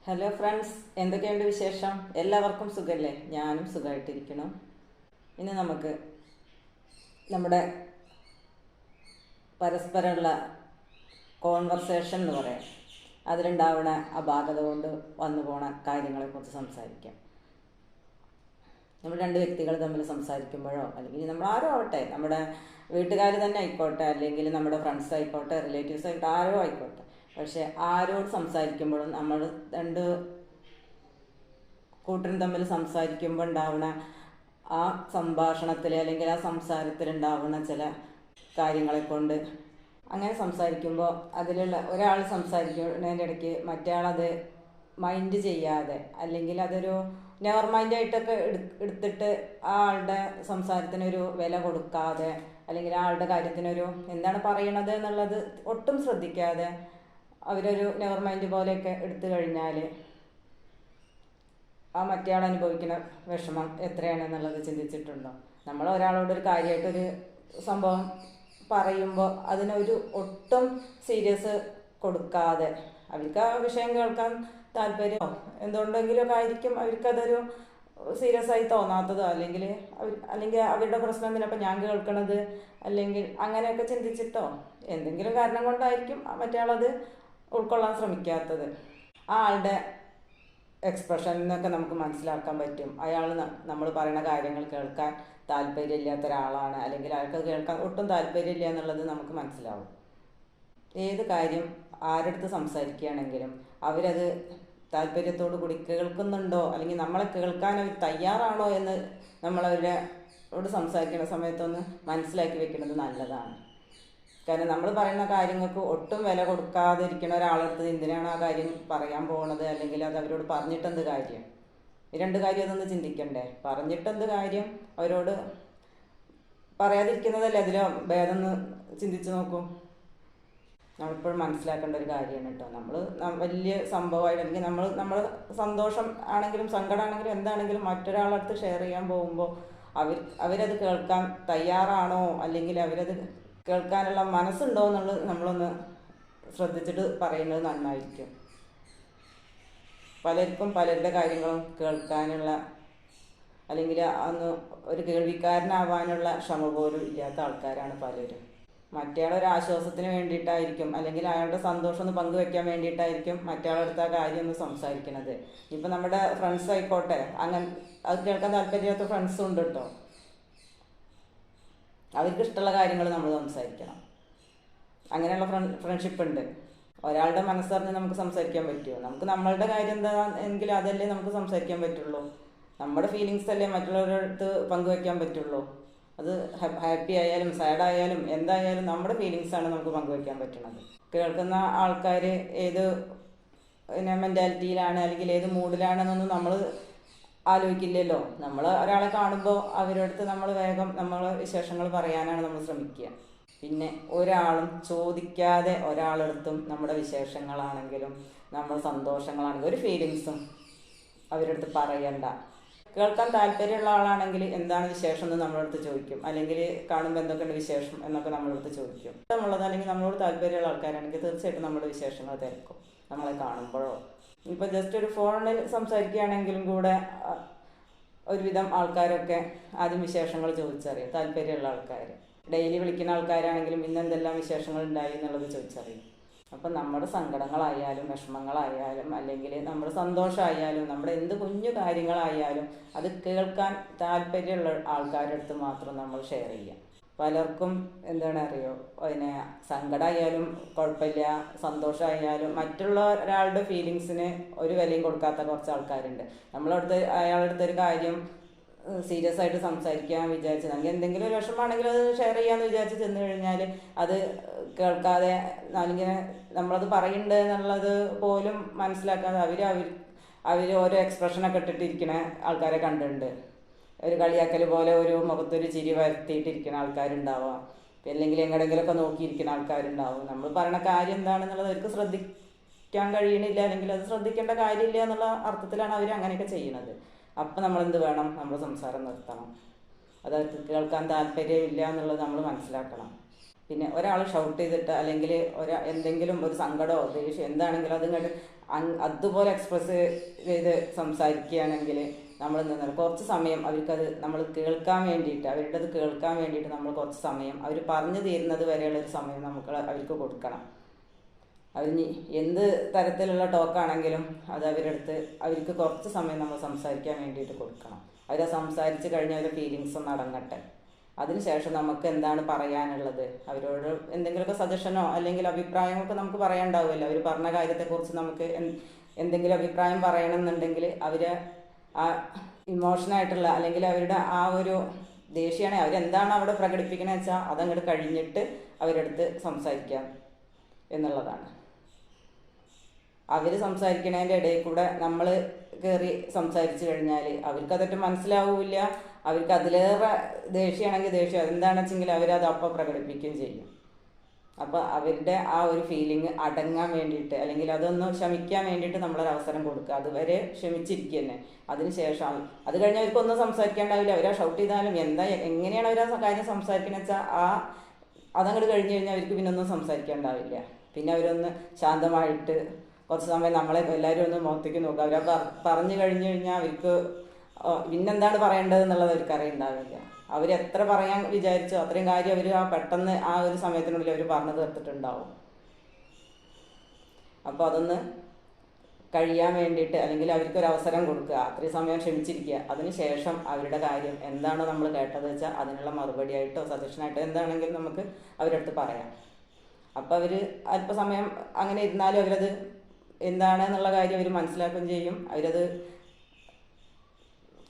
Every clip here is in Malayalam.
ഹലോ ഫ്രണ്ട്സ്, എന്തൊക്കെയുണ്ട് വിശേഷം? എല്ലാവർക്കും സുഖല്ലേ? ഞാനും സുഖമായിട്ടിരിക്കണം. ഇനി നമുക്ക് നമ്മുടെ പരസ്പരമുള്ള കോൺവെർസേഷൻ എന്ന് പറയാം, അതിലുണ്ടാവുന്ന അപാകത കൊണ്ട് വന്നു പോണ കാര്യങ്ങളെക്കുറിച്ച് സംസാരിക്കാം. നമ്മൾ രണ്ട് വ്യക്തികൾ തമ്മിൽ സംസാരിക്കുമ്പോഴോ, അല്ലെങ്കിൽ നമ്മൾ ആരോ ആവട്ടെ, നമ്മുടെ വീട്ടുകാർ തന്നെ ആയിക്കോട്ടെ, അല്ലെങ്കിൽ നമ്മുടെ ഫ്രണ്ട്സ് ആയിക്കോട്ടെ, റിലേറ്റീവ്സ് ആയിക്കോട്ടെ, ആരോ ആയിക്കോട്ടെ, പക്ഷെ ആരോട് സംസാരിക്കുമ്പോഴും നമ്മൾ രണ്ട് കൂട്ടരും തമ്മിൽ സംസാരിക്കുമ്പോൾ ഉണ്ടാവുന്ന ആ സംഭാഷണത്തിൽ അല്ലെങ്കിൽ ആ സംസാരത്തിൽ ഉണ്ടാവുന്ന ചില കാര്യങ്ങളെ കൊണ്ട്, അങ്ങനെ സംസാരിക്കുമ്പോൾ അതിലുള്ള ഒരാൾ സംസാരിക്കുന്നതിൻ്റെ ഇടയ്ക്ക് മറ്റേ ആളത് മൈൻഡ് ചെയ്യാതെ, അല്ലെങ്കിൽ അതൊരു നെവർ മൈൻഡായിട്ടൊക്കെ എടുത്തിട്ട് ആ ആളുടെ സംസാരത്തിനൊരു വില കൊടുക്കാതെ, അല്ലെങ്കിൽ ആ ആളുടെ കാര്യത്തിനൊരു എന്താണ് പറയണത് എന്നുള്ളത് ഒട്ടും ശ്രദ്ധിക്കാതെ അവരൊരു നെവർ മൈൻഡ് പോലെയൊക്കെ എടുത്തു കഴിഞ്ഞാൽ ആ മറ്റേ ആൾ അനുഭവിക്കുന്ന വിഷമം എത്രയാണെന്നുള്ളത് ചിന്തിച്ചിട്ടുണ്ടോ? നമ്മൾ ഒരാളോടൊരു കാര്യമായിട്ടൊരു സംഭവം പറയുമ്പോൾ അതിനൊരു ഒട്ടും സീരിയസ് കൊടുക്കാതെ, അവർക്ക് ആ വിഷയം കേൾക്കാൻ താല്പര്യമോ എന്തുകൊണ്ടെങ്കിലുമൊക്കെ ആയിരിക്കും അവർക്കതൊരു സീരിയസ് ആയി തോന്നാത്തതോ, അല്ലെങ്കിൽ അവരുടെ പ്രശ്നം എന്തിനപ്പം ഞാൻ കേൾക്കണത്, അല്ലെങ്കിൽ അങ്ങനെയൊക്കെ ചിന്തിച്ചിട്ടോ എന്തെങ്കിലും കാരണം കൊണ്ടായിരിക്കും മറ്റേ ആളത് ഉൾക്കൊള്ളാൻ ശ്രമിക്കാത്തത്. ആ ആളുടെ എക്സ്പ്രഷനൊക്കെ നമുക്ക് മനസ്സിലാക്കാൻ പറ്റും. അയാൾ നമ്മൾ പറയുന്ന കാര്യങ്ങൾ കേൾക്കാൻ താല്പര്യമില്ലാത്ത ഒരാളാണ്, അല്ലെങ്കിൽ അയാൾക്ക് കേൾക്കാൻ ഒട്ടും താല്പര്യമില്ല എന്നുള്ളത് നമുക്ക് മനസ്സിലാവും. ഏത് കാര്യം ആരെടുത്ത് സംസാരിക്കുകയാണെങ്കിലും അവരത് താല്പര്യത്തോടു കൂടി കേൾക്കുന്നുണ്ടോ, അല്ലെങ്കിൽ നമ്മളെ കേൾക്കാൻ അവർ തയ്യാറാണോ എന്ന് നമ്മളവരോട് സംസാരിക്കുന്ന സമയത്തൊന്ന് മനസ്സിലാക്കി വെക്കുന്നത് നല്ലതാണ്. കാരണം നമ്മൾ പറയുന്ന കാര്യങ്ങൾക്ക് ഒട്ടും വില കൊടുക്കാതെ ഇരിക്കുന്ന ഒരാളടുത്ത് എന്തിനാണ് ആ കാര്യം പറയാൻ പോകുന്നത്, അല്ലെങ്കിൽ അത് അവരോട് പറഞ്ഞിട്ടെന്ത് കാര്യം? ഈ രണ്ട് കാര്യം അതൊന്ന് ചിന്തിക്കണ്ടേ? പറഞ്ഞിട്ടെന്ത് കാര്യം? അവരോട് പറയാതിരിക്കുന്നതല്ലേ അതിലോ ഭേദം എന്ന് ചിന്തിച്ച് നോക്കൂ. നമ്മളിപ്പോഴും മനസ്സിലാക്കേണ്ട ഒരു കാര്യമാണ് കേട്ടോ. നമ്മൾ വലിയ സംഭവമായിട്ട്, അല്ലെങ്കിൽ നമ്മൾ സന്തോഷം ആണെങ്കിലും സങ്കടമാണെങ്കിലും എന്താണെങ്കിലും മറ്റൊരാളടുത്ത് ഷെയർ ചെയ്യാൻ പോകുമ്പോൾ അവരത് കേൾക്കാൻ തയ്യാറാണോ, അല്ലെങ്കിൽ അവരത് കേൾക്കാനുള്ള മനസ്സുണ്ടോ എന്നുള്ളത് നമ്മളൊന്ന് ശ്രദ്ധിച്ചിട്ട് പറയുന്നത് നന്നായിരിക്കും. പലർക്കും പലരുടെ കാര്യങ്ങളും കേൾക്കാനുള്ള, അല്ലെങ്കിൽ അന്ന് ഒരു കേൾവിക്കാരനാവാനുള്ള ക്ഷമ പോലും ഇല്ലാത്ത ആൾക്കാരാണ് പലരും. മറ്റേയാളൊരു ആശ്വാസത്തിന് വേണ്ടിയിട്ടായിരിക്കും, അല്ലെങ്കിൽ അയാളുടെ സന്തോഷം ഒന്ന് പങ്കുവെക്കാൻ വേണ്ടിയിട്ടായിരിക്കും മറ്റേയാളെടുത്ത് ആ കാര്യം ഒന്ന് സംസാരിക്കുന്നത്. ഇപ്പം നമ്മുടെ ഫ്രണ്ട്സ് ആയിക്കോട്ടെ, അങ്ങനെ അത് കേൾക്കാൻ താല്പര്യമില്ലാത്ത ഫ്രണ്ട്സും ഉണ്ട് കേട്ടോ. അവർക്ക് ഇഷ്ടമുള്ള കാര്യങ്ങൾ നമ്മൾ സംസാരിക്കണം. അങ്ങനെയുള്ള ഫ്രണ്ട്ഷിപ്പ് ഉണ്ട്. ഒരാളുടെ മനസ്സറിഞ്ഞ് നമുക്ക് സംസാരിക്കാൻ പറ്റുമോ? നമുക്ക് നമ്മളുടെ കാര്യം എന്താ എങ്കിൽ അതല്ലേ നമുക്ക് സംസാരിക്കാൻ പറ്റുള്ളൂ. നമ്മുടെ ഫീലിങ്സ് അല്ലേ മറ്റുള്ളവരുടെ അടുത്ത് പങ്കുവെക്കാൻ പറ്റുള്ളൂ. അത് ഹാപ്പി ആയാലും സാഡ് ആയാലും എന്തായാലും നമ്മുടെ ഫീലിങ്സാണ് നമുക്ക് പങ്കുവെക്കാൻ പറ്റുന്നത്. കേൾക്കുന്ന ആൾക്കാർ ഏത് മെൻറ്റാലിറ്റിയിലാണ്, അല്ലെങ്കിൽ ഏത് മൂഡിലാണെന്നൊന്നും നമ്മൾ ആലോചിക്കില്ലല്ലോ. നമ്മൾ ഒരാളെ കാണുമ്പോൾ അവരടുത്ത് നമ്മൾ വേഗം നമ്മളെ വിശേഷങ്ങൾ പറയാനാണ് നമ്മൾ ശ്രമിക്കുക. പിന്നെ ഒരാളും ചോദിക്കാതെ ഒരാളടുത്തും നമ്മുടെ വിശേഷങ്ങളാണെങ്കിലും നമ്മുടെ സന്തോഷങ്ങളാണെങ്കിലും ഒരു ഫീലിങ്സും അവരടുത്ത് പറയണ്ട. കേൾക്കാൻ താല്പര്യമുള്ള ആളാണെങ്കിൽ എന്താണ് വിശേഷം എന്ന് നമ്മളടുത്ത് ചോദിക്കും, അല്ലെങ്കിൽ കാണുമ്പോൾ എന്തൊക്കെയുണ്ട് വിശേഷം എന്നൊക്കെ നമ്മളടുത്ത് ചോദിക്കും. ഇഷ്ടമുള്ളത് അല്ലെങ്കിൽ നമ്മളോട് താല്പര്യമുള്ള ആൾക്കാരാണെങ്കിൽ തീർച്ചയായിട്ടും നമ്മുടെ വിശേഷങ്ങൾ തിരക്കും നമ്മളെ കാണുമ്പോഴോ. ഇപ്പോൾ ജസ്റ്റ് ഒരു ഫോണിൽ സംസാരിക്കുകയാണെങ്കിലും കൂടെ ഒരുവിധം ആൾക്കാരൊക്കെ ആദ്യം വിശേഷങ്ങൾ ചോദിച്ചറിയും. താല്പര്യമുള്ള ആൾക്കാർ, ഡെയിലി വിളിക്കുന്ന ആൾക്കാരാണെങ്കിലും ഇന്ന് എന്തെല്ലാം വിശേഷങ്ങൾ ഉണ്ടായി എന്നുള്ളത് ചോദിച്ചറിയും. അപ്പം നമ്മുടെ സങ്കടങ്ങളായാലും വിഷമങ്ങളായാലും, അല്ലെങ്കിൽ നമ്മുടെ സന്തോഷമായാലും, നമ്മുടെ എന്ത് കുഞ്ഞു കാര്യങ്ങളായാലും അത് കേൾക്കാൻ താല്പര്യമുള്ള ആൾക്കാരുടെ അടുത്ത് മാത്രം നമ്മൾ ഷെയർ ചെയ്യുക. പലർക്കും എന്താണ് അറിയോ, പിന്നെ സങ്കടമായാലും കുഴപ്പമില്ല, സന്തോഷമായാലും മറ്റുള്ള ഒരാളുടെ ഫീലിങ്സിന് ഒരു വിലയും കൊടുക്കാത്ത കുറച്ച് ആൾക്കാരുണ്ട്. നമ്മളടുത്ത് അയാളുടെ ഒരു കാര്യം സീരിയസ് ആയിട്ട് സംസാരിക്കാൻ വിചാരിച്ചത്, അല്ലെങ്കിൽ എന്തെങ്കിലും ഒരു വിഷമമാണെങ്കിൽ അത് ഷെയർ ചെയ്യാമെന്ന് വിചാരിച്ച് ചെന്ന് കഴിഞ്ഞാൽ അത് കേൾക്കാതെ, അല്ലെങ്കിൽ നമ്മളത് പറയുന്നുണ്ട് എന്നുള്ളത് പോലും മനസ്സിലാക്കാതെ അവർ ഓരോ എക്സ്പ്രഷനൊക്കെ ഇട്ടിട്ടിരിക്കുന്ന ആൾക്കാരെ കണ്ടിട്ടുണ്ട്. ഒരു കളിയാക്കൽ പോലെ ഒരു മുഖത്തൊരു ചിരി വരുത്തിയിട്ടിരിക്കുന്ന ആൾക്കാരുണ്ടാവാം, അല്ലെങ്കിൽ എങ്ങടെങ്കിലുമൊക്കെ നോക്കിയിരിക്കുന്ന ആൾക്കാരുണ്ടാവും. നമ്മൾ പറയുന്ന കാര്യം എന്താണെന്നുള്ളത് അവർക്ക് ശ്രദ്ധിക്കാൻ കഴിയണില്ല, അല്ലെങ്കിൽ അത് ശ്രദ്ധിക്കേണ്ട കാര്യമില്ല എന്നുള്ള അർത്ഥത്തിലാണ് അവർ അങ്ങനെയൊക്കെ ചെയ്യുന്നത്. അപ്പം നമ്മളെന്ത് വേണം? നമ്മൾ സംസാരം നിർത്തണം. അത് അവർക്ക് കേൾക്കാൻ താല്പര്യമില്ല എന്നുള്ളത് നമ്മൾ മനസ്സിലാക്കണം. പിന്നെ ഒരാൾ ഷൗട്ട് ചെയ്തിട്ട്, അല്ലെങ്കിൽ എന്തെങ്കിലും ഒരു സങ്കടമോ ദേഷ്യം എന്താണെങ്കിലും അതിങ്ങോട്ട് അതുപോലെ എക്സ്പ്രസ് ചെയ്ത് സംസാരിക്കുകയാണെങ്കിൽ നമ്മൾ എന്താണ് കുറച്ച് സമയം അവർക്കത് നമ്മൾ കേൾക്കാൻ വേണ്ടിയിട്ട്, അവരുടേത് കേൾക്കാൻ വേണ്ടിയിട്ട് നമ്മൾ കുറച്ച് സമയം അവർ പറഞ്ഞു തീരുന്നത് വരെയുള്ളൊരു സമയം നമുക്ക് അവർക്ക് കൊടുക്കണം. അവരിനി എന്ത് തരത്തിലുള്ള ടോക്കാണെങ്കിലും അത് അവരെടുത്ത് അവർക്ക് കുറച്ച് സമയം നമ്മൾ സംസാരിക്കാൻ വേണ്ടിയിട്ട് കൊടുക്കണം. അവരെ സംസാരിച്ച് കഴിഞ്ഞ് അവരുടെ ഫീലിങ്സ് ഒന്ന് അടങ്ങട്ടെ. അതിനുശേഷം നമുക്ക് എന്താണ് പറയാനുള്ളത്, അവരോട് എന്തെങ്കിലുമൊക്കെ സജഷനോ അല്ലെങ്കിൽ അഭിപ്രായമൊക്കെ നമുക്ക് പറയാനുണ്ടാവുമല്ലോ. അവർ പറഞ്ഞ കാര്യത്തെക്കുറിച്ച് നമുക്ക് എന്തെങ്കിലും അഭിപ്രായം പറയണമെന്നുണ്ടെങ്കിൽ അവരെ ആ ഇമോഷനായിട്ടുള്ള അല്ലെങ്കിൽ അവരുടെ ആ ഒരു ദേഷ്യമാണെങ്കിൽ അവരെന്താണ് അവിടെ പ്രകടിപ്പിക്കണമെന്ന് വെച്ചാൽ അതങ്ങോട്ട് കഴിഞ്ഞിട്ട് അവരെടുത്ത് സംസാരിക്കാം എന്നുള്ളതാണ്. അവർ സംസാരിക്കണതിൻ്റെ ഇടയിൽ കൂടെ നമ്മൾ കയറി സംസാരിച്ചു കഴിഞ്ഞാൽ അവർക്കതൊട്ട് മനസ്സിലാവില്ല. അവർക്ക് അതിലേറെ ദേഷ്യമാണെങ്കിൽ ദേഷ്യം അതെന്താണെന്ന് വെച്ചെങ്കിൽ അവരത് അപ്പം പ്രകടിപ്പിക്കുകയും ചെയ്യും. അപ്പോൾ അവരുടെ ആ ഒരു ഫീലിംഗ് അടങ്ങാൻ വേണ്ടിയിട്ട് അല്ലെങ്കിൽ അതൊന്ന് ക്ഷമിക്കാൻ വേണ്ടിയിട്ട് നമ്മളൊരവസരം കൊടുക്കുക. അതുവരെ ക്ഷമിച്ചിരിക്കുക തന്നെ. അതിനുശേഷം അത് കഴിഞ്ഞ് അവർക്കൊന്നും സംസാരിക്കാണ്ടാവില്ല. അവരാ ഷൗട്ട് ചെയ്താലും എങ്ങനെയാണ് അവർ ആ കാര്യം സംസാരിക്കണമെന്ന് വെച്ചാൽ അതങ്ങോട്ട് കഴിഞ്ഞ് കഴിഞ്ഞാൽ അവർക്ക് പിന്നെ ഒന്നും സംസാരിക്കാണ്ടാവില്ല. പിന്നെ അവരൊന്ന് ശാന്തമായിട്ട് കുറച്ച് സമയം നമ്മളെ എല്ലാവരും ഒന്ന് മുഖത്തേക്ക് നോക്കുക. അവരാ പറഞ്ഞു കഴിഞ്ഞു കഴിഞ്ഞാൽ അവർക്ക് പിന്നെന്താണ് പറയേണ്ടത് എന്നുള്ളത് അവർക്ക് അറിയുണ്ടാവില്ല. അവരെത്ര പറയാൻ വിചാരിച്ചോ അത്രയും കാര്യം അവർ പെട്ടെന്ന് ആ ഒരു സമയത്തിനുള്ളിൽ അവർ പറഞ്ഞു തീർത്തിട്ടുണ്ടാവും. അപ്പോൾ അതൊന്ന് കഴിയാൻ വേണ്ടിയിട്ട് അല്ലെങ്കിൽ അവർക്കൊരു അവസരം കൊടുക്കുക, അത്രയും സമയം ക്ഷമിച്ചിരിക്കുക. അതിനുശേഷം അവരുടെ കാര്യം എന്താണോ നമ്മൾ കേട്ടത് വെച്ചാൽ അതിനുള്ള മറുപടിയായിട്ടോ സജഷനായിട്ടോ എന്താണെങ്കിലും നമുക്ക് അവരടുത്ത് പറയാം. അപ്പോൾ അവർ അല്പസമയം അങ്ങനെ ഇരുന്നാലും അവരത് എന്താണെന്നുള്ള കാര്യം അവർ മനസ്സിലാക്കുകയും ചെയ്യും. അവരത്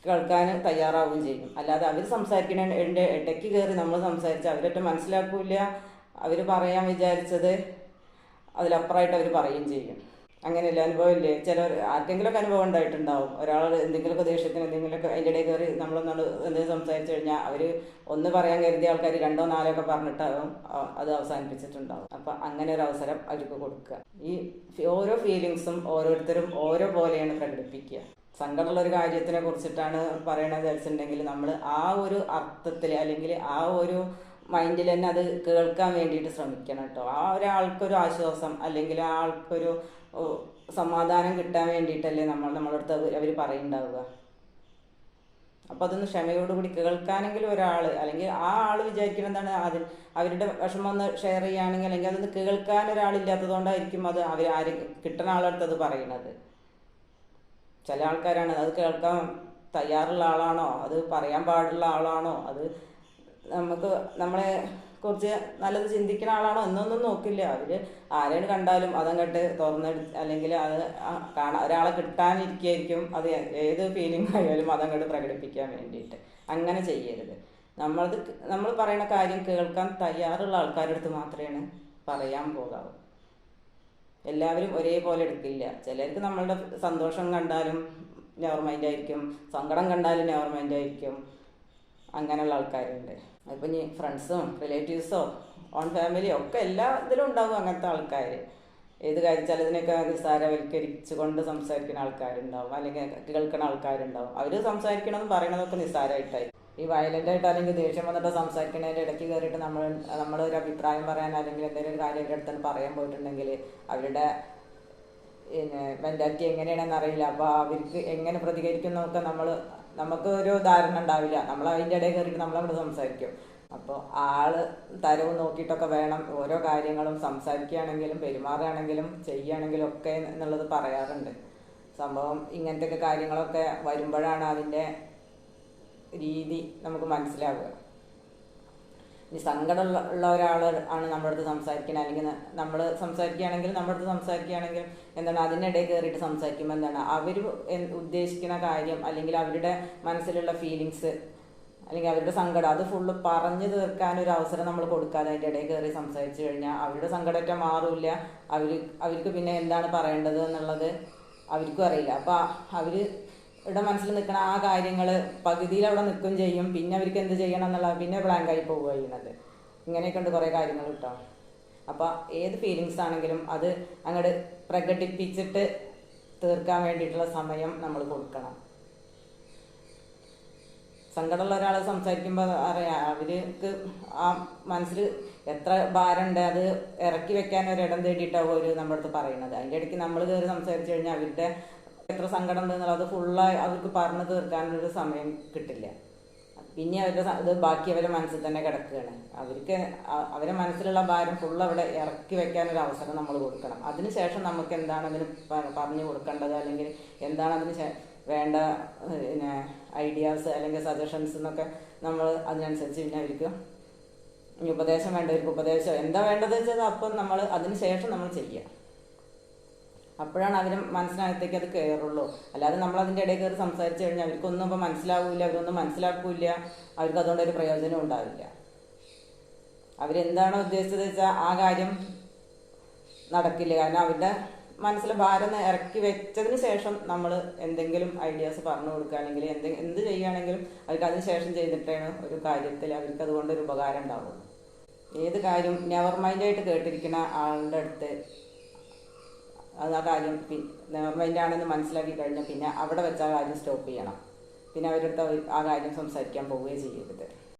കേൾക്കാൻ തയ്യാറാവുകയും ചെയ്യും. അല്ലാതെ അവർ സംസാരിക്കുന്നതിൻ്റെ ഇടയ്ക്ക് കയറി നമ്മൾ സംസാരിച്ച് അവരൊട്ട് മനസ്സിലാക്കില്ല. അവർ പറയാൻ വിചാരിച്ചത് അതിലപ്പുറമായിട്ട് അവർ പറയുകയും ചെയ്യും. അങ്ങനെയല്ല അനുഭവമില്ലേ? ചിലർ ആർക്കെങ്കിലുമൊക്കെ അനുഭവം ഉണ്ടായിട്ടുണ്ടാവും. ഒരാൾ എന്തെങ്കിലുമൊക്കെ ദേഷ്യത്തിന് എന്തെങ്കിലുമൊക്കെ അതിൻ്റെ ഇടയിൽ കയറി നമ്മളൊന്നാണ് എന്തെങ്കിലും സംസാരിച്ചു കഴിഞ്ഞാൽ അവർ ഒന്ന് പറയാൻ കരുതിയ ആൾക്കാർ 2 4 ഒക്കെ പറഞ്ഞിട്ടാവും അത് അവസാനിപ്പിച്ചിട്ടുണ്ടാവും. അപ്പം അങ്ങനെ ഒരു അവസരം അവർക്ക് കൊടുക്കുക. ഈ ഓരോ ഫീലിങ്സും ഓരോരുത്തരും ഓരോ പോലെയാണ് പ്രകടിപ്പിക്കുക. സങ്കടമുള്ള ഒരു കാര്യത്തിനെ കുറിച്ചിട്ടാണ് പറയണത് വെച്ചിട്ടുണ്ടെങ്കിൽ നമ്മൾ ആ ഒരു അർത്ഥത്തിൽ അല്ലെങ്കിൽ ആ ഒരു മൈൻഡിൽ തന്നെ അത് കേൾക്കാൻ വേണ്ടിയിട്ട് ശ്രമിക്കണം കേട്ടോ. ആ ഒരാൾക്കൊരു ആശ്വാസം അല്ലെങ്കിൽ ആ ആൾക്കൊരു സമാധാനം കിട്ടാൻ വേണ്ടിയിട്ടല്ലേ നമ്മളടുത്ത് അവർ പറയുന്നുണ്ടാവുക. അപ്പോൾ അതൊന്ന് ക്ഷമയോടുകൂടി കേൾക്കാനെങ്കിലും ഒരാൾ അല്ലെങ്കിൽ ആ ആൾ വിചാരിക്കുന്നത് എന്താണ് അവരുടെ വിഷമം ഒന്ന് ഷെയർ ചെയ്യുകയാണെങ്കിൽ അല്ലെങ്കിൽ അതൊന്ന് കേൾക്കാൻ ഒരാളില്ലാത്തതുകൊണ്ടായിരിക്കും അത് ആര് കിട്ടുന്ന ആളടുത്ത് അത് പറയുന്നത്. ചില ആൾക്കാരാണ് അത് കേൾക്കാൻ തയ്യാറുള്ള ആളാണോ, അത് പറയാൻ പാടുള്ള ആളാണോ, അത് നമ്മളെ കുറിച്ച് നല്ലത് ചിന്തിക്കുന്ന ആളാണോ എന്നൊന്നും നോക്കില്ല. അവർ ആരെയാണ് കണ്ടാലും അതങ്ങോട്ട് തുറന്നെടുത്ത് അല്ലെങ്കിൽ അത് ഒരാളെ കിട്ടാനിരിക്കുകയായിരിക്കും. അത് ഏത് ഫീലിംഗ് ആയാലും അതങ്ങോട്ട് പ്രകടിപ്പിക്കാൻ വേണ്ടിയിട്ട്. അങ്ങനെ ചെയ്യരുത്. നമ്മൾ പറയുന്ന കാര്യം കേൾക്കാൻ തയ്യാറുള്ള ആൾക്കാരുടെ അടുത്ത് മാത്രമേ പറയാൻ പോകാവൂ. എല്ലാവരും ഒരേപോലെ എടുക്കില്ല. ചിലർക്ക് നമ്മളുടെ സന്തോഷം കണ്ടാലും നെവർ മൈൻഡ് ആയിരിക്കും, സങ്കടം കണ്ടാലും നെവർ മൈൻഡ് ആയിരിക്കും. അങ്ങനെയുള്ള ആൾക്കാരുണ്ട്. അപ്പം ഇനി ഫ്രണ്ട്സും റിലേറ്റീവ്സോ ഓൺ ഫാമിലിയോ ഒക്കെ എല്ലാ ഇതിലും ഉണ്ടാകും അങ്ങനത്തെ ആൾക്കാർ. ഏത് കാര്യം ചിലതിനൊക്കെ നിസ്സാരവൽക്കരിച്ചു കൊണ്ട് സംസാരിക്കുന്ന ആൾക്കാരുണ്ടാവും, അല്ലെങ്കിൽ കേൾക്കുന്ന ആൾക്കാരുണ്ടാവും. അവർ സംസാരിക്കണമെന്ന് പറയണതൊക്കെ നിസ്സാരമായിട്ടായിരിക്കും. ഈ വയലൻ്റായിട്ട് അല്ലെങ്കിൽ ദേഷ്യം വന്നിട്ട് സംസാരിക്കുന്നതിൻ്റെ ഇടയ്ക്ക് കയറിയിട്ട് നമ്മളൊരു അഭിപ്രായം പറയാൻ അല്ലെങ്കിൽ എന്തെങ്കിലും ഒരു കാര്യം അടുത്ത് പറയാൻ പോയിട്ടുണ്ടെങ്കിൽ അവരുടെ മെൻറ്റാലിറ്റി എങ്ങനെയാണെന്ന് അറിയില്ല. അപ്പോൾ അവർക്ക് എങ്ങനെ പ്രതികരിക്കുന്നതൊക്കെ നമുക്ക് ഒരു ധാരണ ഉണ്ടാവില്ല. നമ്മൾ അതിൻ്റെ ഇടയിൽ കയറിയിട്ട് നമ്മളങ്ങോട്ട് സംസാരിക്കും. അപ്പോൾ തരവ് നോക്കിയിട്ടൊക്കെ വേണം ഓരോ കാര്യങ്ങളും സംസാരിക്കുകയാണെങ്കിലും പെരുമാറുകയാണെങ്കിലും ചെയ്യുകയാണെങ്കിലും ഒക്കെ എന്നുള്ളത് പറയാറുണ്ട്. സംഭവം ഇങ്ങനത്തെ കാര്യങ്ങളൊക്കെ വരുമ്പോഴാണ് അതിൻ്റെ രീതി നമുക്ക് മനസ്സിലാവുക. ഇനി സങ്കടമുള്ള ഒരാൾ ആണ് നമ്മുടെ അടുത്ത് സംസാരിക്കുന്നത് അല്ലെങ്കിൽ നമ്മൾ സംസാരിക്കുകയാണെങ്കിൽ നമ്മുടെ അടുത്ത് സംസാരിക്കുകയാണെങ്കിൽ എന്താണ് അതിനിടയിൽ കയറിയിട്ട് സംസാരിക്കുമ്പോൾ എന്താണ് അവർ ഉദ്ദേശിക്കുന്ന കാര്യം അല്ലെങ്കിൽ അവരുടെ മനസ്സിലുള്ള ഫീലിങ്സ് അല്ലെങ്കിൽ അവരുടെ സങ്കടം അത് ഫുള്ള് പറഞ്ഞു തീർക്കാനൊരു അവസരം നമ്മൾ കൊടുക്കാതെ അതിൻ്റെ ഇടയിൽ കയറി സംസാരിച്ചു കഴിഞ്ഞാൽ അവരുടെ സങ്കടമൊക്കെ മാറില്ല. അവർക്ക് പിന്നെ എന്താണ് പറയേണ്ടത് എന്നുള്ളത് അവർക്കും അറിയില്ല. അപ്പോൾ അവരുടെ മനസ്സിൽ നിൽക്കുന്ന ആ കാര്യങ്ങൾ പകുതിയിൽ അവിടെ നിൽക്കുകയും ചെയ്യും. പിന്നെ അവർക്ക് എന്ത് ചെയ്യണം എന്നുള്ളത് പിന്നെ ബ്ലാങ്കായി പോവുക ചെയ്യുന്നത്. ഇങ്ങനെയൊക്കെ ഉണ്ട് കുറേ കാര്യങ്ങൾ കിട്ടാം. അപ്പോൾ ഏത് ഫീലിങ്സ് ആണെങ്കിലും അത് അങ്ങോട്ട് പ്രകടിപ്പിച്ചിട്ട് തീർക്കാൻ വേണ്ടിയിട്ടുള്ള സമയം നമ്മൾ കൊടുക്കണം. സങ്കടമുള്ള ഒരാൾ സംസാരിക്കുമ്പോൾ അറിയാം അവർക്ക് ആ മനസ്സിൽ എത്ര ഭാരമുണ്ട് അത് ഇറക്കി വെക്കാൻ ഒരിടം തേടിയിട്ടാവും അവർ നമ്മുടെ അടുത്ത് പറയുന്നത്. അതിൻ്റെ ഇടയ്ക്ക് നമ്മൾ കയറി സംസാരിച്ചു കഴിഞ്ഞാൽ അവരുടെ എത്ര സങ്കടം ഉണ്ടെന്നുള്ളത് ഫുള്ളായി അവർക്ക് പറഞ്ഞു തീർക്കാനൊരു സമയം കിട്ടില്ല. പിന്നെ അവരുടെ ഇത് ബാക്കി അവരുടെ മനസ്സിൽ തന്നെ കിടക്കുകയാണ്. അവർക്ക് അവരുടെ മനസ്സിലുള്ള ഭാരം ഫുള്ള് അവിടെ ഇറക്കി വെക്കാനൊരു അവസരം നമ്മൾ കൊടുക്കണം. അതിനുശേഷം നമുക്ക് എന്താണ് അതിന് പറഞ്ഞു കൊടുക്കേണ്ടത്, അല്ലെങ്കിൽ എന്താണ് അതിന് വേണ്ട പിന്നെ ഐഡിയാസ് അല്ലെങ്കിൽ സജഷൻസ് എന്നൊക്കെ നമ്മൾ അതിനനുസരിച്ച് പിന്നെ അവർക്ക് ഉപദേശം വേണ്ടവർക്ക് ഉപദേശം എന്താ വേണ്ടത് വെച്ചാൽ അപ്പം നമ്മൾ അതിന് ശേഷം നമ്മൾ ചെയ്യുക. അപ്പോഴാണ് അവർ മനസ്സിനകത്തേക്ക് അത് കയറുള്ളൂ. അല്ലാതെ നമ്മൾ അതിൻ്റെ ഇടയിൽ കയറി സംസാരിച്ചു കഴിഞ്ഞാൽ അവർക്കൊന്നും ഇപ്പോൾ മനസ്സിലാവില്ല, അവരൊന്നും മനസ്സിലാക്കില്ല, അവർക്ക് അതുകൊണ്ട് ഒരു പ്രയോജനം ഉണ്ടാവില്ല. അവരെന്താണോ ഉദ്ദേശിച്ചത് വെച്ചാൽ ആ കാര്യം നടക്കില്ല. കാരണം അവരുടെ മനസ്സിൽ ഭാരം ഇറക്കി വെച്ചതിന് ശേഷം നമ്മൾ എന്തെങ്കിലും ഐഡിയാസ് പറഞ്ഞു കൊടുക്കുക, അല്ലെങ്കിൽ എന്ത് ചെയ്യുകയാണെങ്കിലും അവർക്ക് അതിന് ശേഷം ചെയ്തിട്ടാണ് ഒരു കാര്യത്തിൽ അവർക്ക് അതുകൊണ്ടൊരു ഉപകാരം ഉണ്ടാവുള്ളൂ. ഏത് കാര്യം നെവർ മൈൻഡായിട്ട് കേട്ടിരിക്കുന്ന ആളുടെ അടുത്ത് അത് ആ കാര്യം നെവർ മൈൻഡാണെന്ന് മനസ്സിലാക്കി കഴിഞ്ഞാൽ പിന്നെ അവിടെ വെച്ച് ആ കാര്യം സ്റ്റോപ്പ് ചെയ്യണം. പിന്നെ അവരുടെ അടുത്ത് ആ കാര്യം സംസാരിക്കാൻ പോവുകയും ചെയ്യരുത്.